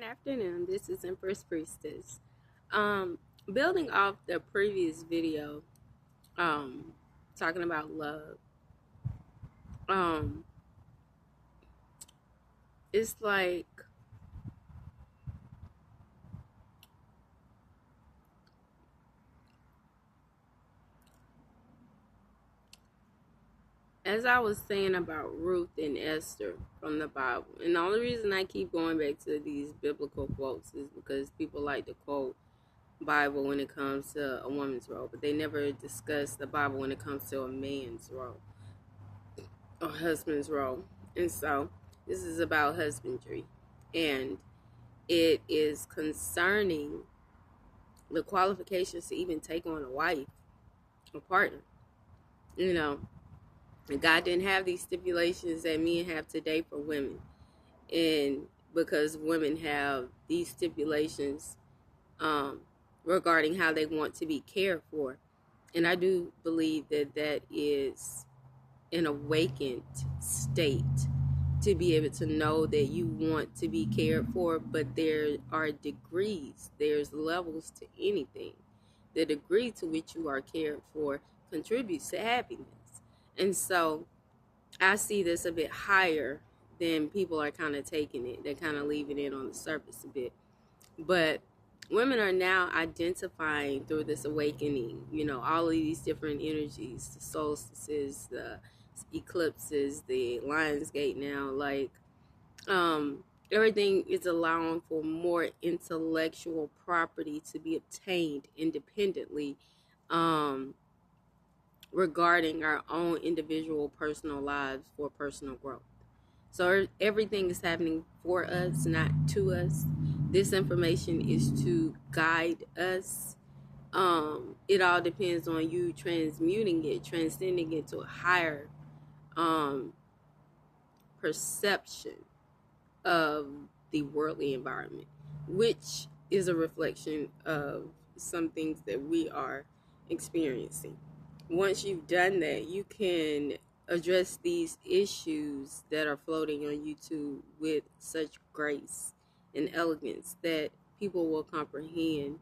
afternoon. This is Empress Priestess. Um, Building off the previous video, um, talking about love. Um, it's like as I was saying about Ruth and Esther from the Bible, and the only reason I keep going back to these biblical quotes is because people like to quote Bible when it comes to a woman's role, but they never discuss the Bible when it comes to a man's role or husband's role. And so this is about husbandry, and it is concerning the qualifications to even take on a wife, a partner. You know, and God didn't have these stipulations that men have today for women. And because women have these stipulations um, regarding how they want to be cared for. And I do believe that that is an awakened state to be able to know that you want to be cared for, but there are degrees, there's levels to anything. The degree to which you are cared for contributes to happiness. And so I see this a bit higher than people are kind of taking it. They're kind of leaving it on the surface a bit. But women are now identifying through this awakening, all of these different energies, the solstices, the eclipses, the LionsGate now, everything is allowing for more intellectual property to be obtained independently regarding our own individual personal lives for personal growth. So everything is happening for us, not to us. This information is to guide us. It all depends on you transmuting it, transcending it to a higher perception of the worldly environment, which is a reflection of some things that we are experiencing. Once you've done that, you can address these issues that are floating on YouTube with such grace and elegance that people will comprehend,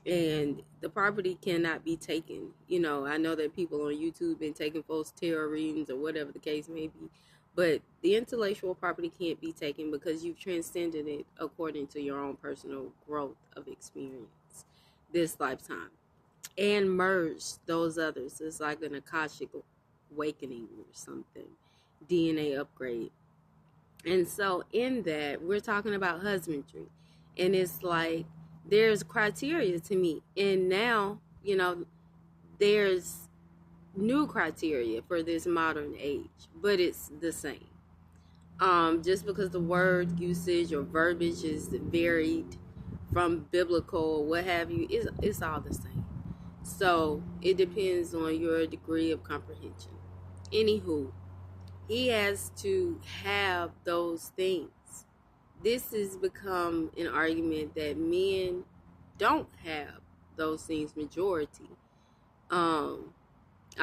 and the property cannot be taken. I know that people on YouTube been taking folks tarot readings or whatever the case may be, but the intellectual property can't be taken because you've transcended it according to your own personal growth of experience this lifetime, and merge those others. It's like an Akashic awakening or something, DNA upgrade. And so in that, we're talking about husbandry, and it's like there's criteria to meet, and now there's new criteria for this modern age, but it's the same. Just because the word usage or verbiage is varied from biblical or what have you, it's all the same. So it depends on your degree of comprehension. Anywho, he has to have those things. This has become an argument that men don't have those things, majority. All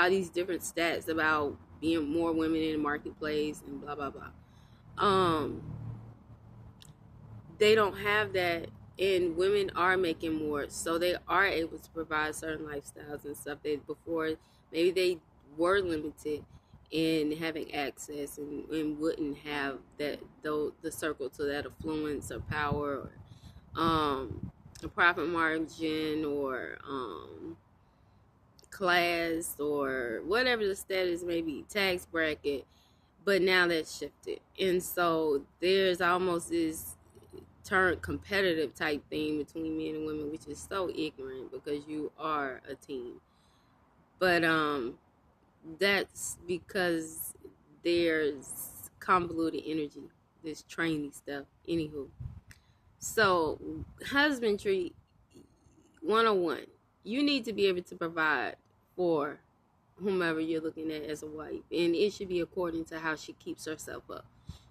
these different stats about being more women in the marketplace and blah, blah, blah. They don't have that, and women are making more, so they are able to provide certain lifestyles and stuff that before maybe they were limited in having access and wouldn't have that, though, the circle to that affluence or power or a profit margin or class or whatever the status may be, tax bracket. But now that's shifted, and so there's almost this turned competitive type thing between men and women, which is so ignorant because you are a team. But that's because there's convoluted energy, this trainy stuff. Anywho, so husbandry 101, you need to be able to provide for whomever you're looking at as a wife, and it should be according to how she keeps herself up.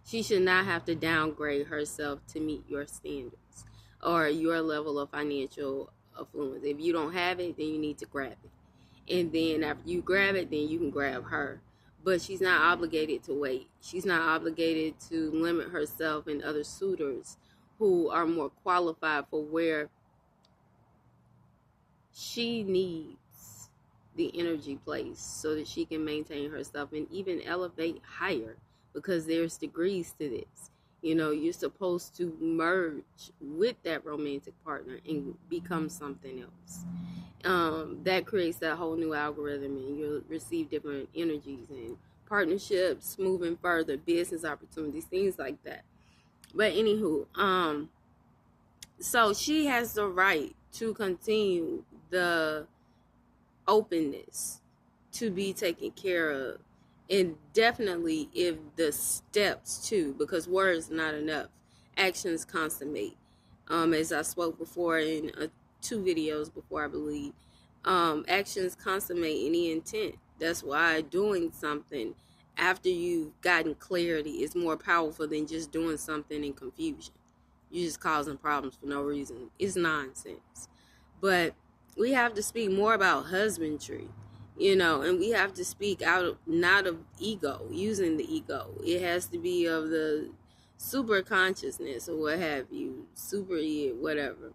She should not have to downgrade herself to meet your standards or your level of financial affluence. If you don't have it, then you need to grab it. And then after you grab it, then you can grab her. But she's not obligated to wait. She's not obligated to limit herself and other suitors who are more qualified for where she needs the energy placed so that she can maintain herself and even elevate higher, because there's degrees to this. You know, you're supposed to merge with that romantic partner and become something else. That creates that whole new algorithm, and you'll receive different energies and partnerships moving further, business opportunities, things like that. But anywho, so she has the right to continue the openness to be taken care of, and definitely if the steps too, because words not enough, actions consummate. As I spoke before in 2 videos before, I believe, actions consummate any intent. That's why doing something after you've gotten clarity is more powerful than just doing something in confusion. You're just causing problems for no reason. It's nonsense. But we have to speak more about husbandry, you know, and we have to speak out of, not of ego, using the ego. It has to be of the super consciousness or what have you, super whatever.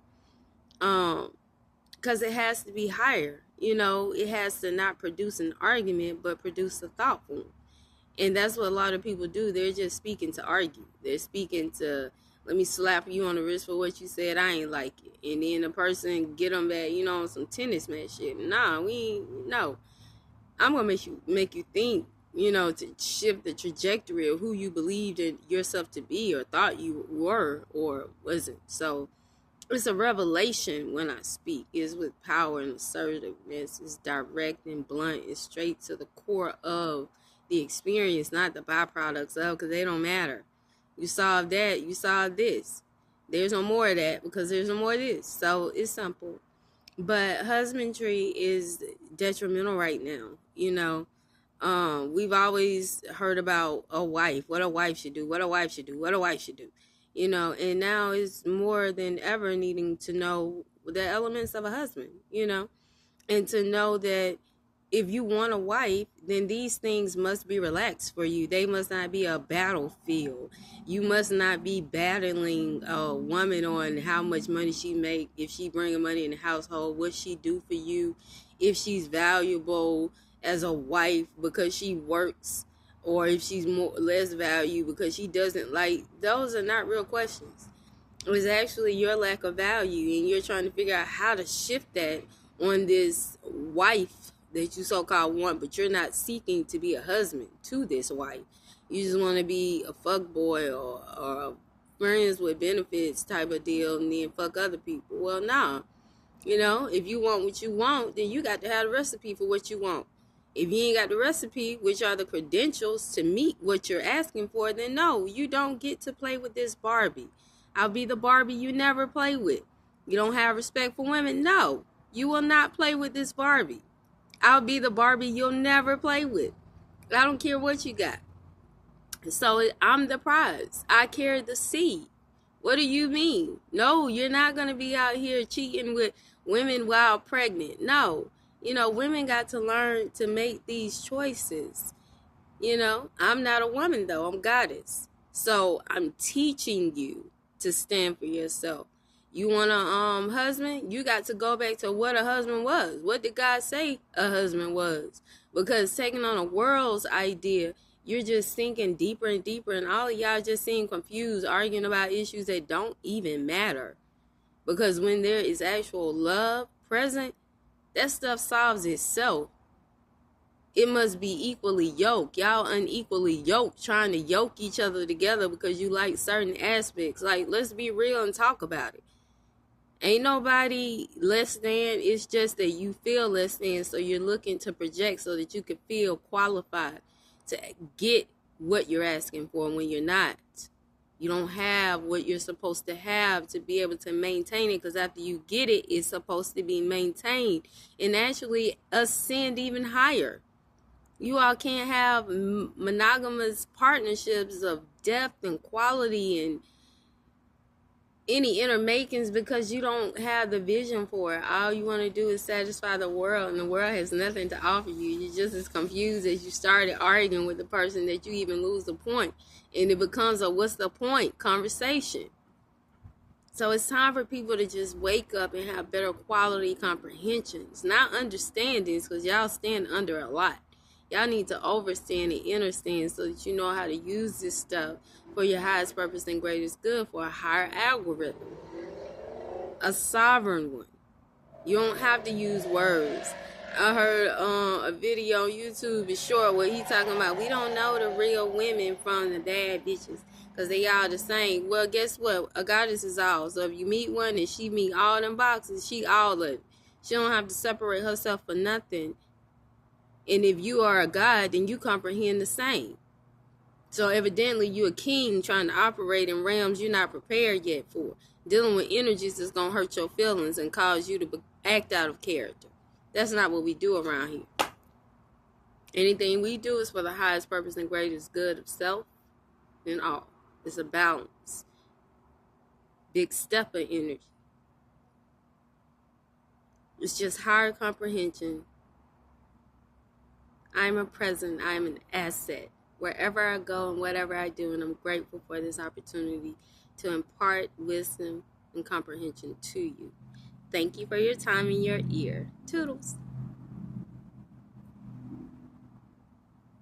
Because it has to be higher, you know. It has to not produce an argument, but produce a thoughtful one. And that's what a lot of people do. They're just speaking to argue. They're speaking to, let me slap you on the wrist for what you said. I ain't like it. And then the person get them back, you know, on some tennis match shit. Nah, we ain't, no. I'm going to make you think, you know, to shift the trajectory of who you believed in yourself to be or thought you were or wasn't. So it's a revelation when I speak. It's with power and assertiveness. It's direct and blunt. It's straight to the core of the experience, not the byproducts of, because they don't matter. You solve that, you solve this. There's no more of that because there's no more of this. So it's simple. But husbandry is detrimental right now. You know, we've always heard about a wife, what a wife should do, what a wife should do, what a wife should do. You know, and now it's more than ever needing to know the elements of a husband, you know, and to know that if you want a wife, then these things must be relaxed for you. They must not be a battlefield. You must not be battling a woman on how much money she make, if she bring money in the household, what she do for you, if she's valuable as a wife because she works, or if she's less value because she doesn't like. Those are not real questions. It was actually your lack of value, and you're trying to figure out how to shift that on this wife that you so-called want, but you're not seeking to be a husband to this wife. You just want to be a fuck boy or a friends with benefits type of deal, and then fuck other people. Well, nah. You know, if you want what you want, then you got to have the recipe for what you want. If you ain't got the recipe, which are the credentials to meet what you're asking for, then no, you don't get to play with this Barbie. I'll be the Barbie you never play with. You don't have respect for women? No, you will not play with this Barbie. I'll be the Barbie you'll never play with. I don't care what you got. So I'm the prize. I carry the seed. What do you mean? No, you're not going to be out here cheating with women while pregnant. No. You know, women got to learn to make these choices. You know, I'm not a woman, though. I'm goddess. So I'm teaching you to stand for yourself. You want a husband? You got to go back to what a husband was. What did God say a husband was? Because taking on a world's idea, you're just sinking deeper and deeper, and all of y'all just seem confused, arguing about issues that don't even matter. Because when there is actual love present, that stuff solves itself. It must be equally yoked. Y'all unequally yoked, trying to yoke each other together because you like certain aspects. Like, let's be real and talk about it. Ain't nobody less than. It's just that you feel less than, so you're looking to project so that you can feel qualified to get what you're asking for. When you're not, you don't have what you're supposed to have to be able to maintain it, because after you get it, it's supposed to be maintained and actually ascend even higher. You all can't have monogamous partnerships of depth and quality and any inner makings because you don't have the vision for it. All you want to do is satisfy the world, and the world has nothing to offer you. You're just as confused as you started arguing with the person that you even lose the point. And it becomes a what's the point conversation. So it's time for people to just wake up and have better quality comprehensions, not understandings, because y'all stand under a lot. Y'all need to overstand and understand so that you know how to use this stuff for your highest purpose and greatest good, for a higher algorithm, a sovereign one. You don't have to use words. I heard a video on YouTube, it's short, where he talking about we don't know the real women from the bad bitches because they all the same. Well, guess what? A goddess is all. So if you meet one and she meet all them boxes, she all of it. She don't have to separate herself for nothing. And if you are a god, then you comprehend the same. So evidently you a king trying to operate in realms you're not prepared yet for. Dealing with energies that's going to hurt your feelings and cause you to act out of character. That's not what we do around here. Anything we do is for the highest purpose and greatest good of self and all. It's a balance. Big step of energy. It's just higher comprehension. I'm a present. I'm an asset. Wherever I go and whatever I do, and I'm grateful for this opportunity to impart wisdom and comprehension to you. Thank you for your time and your ear. Toodles.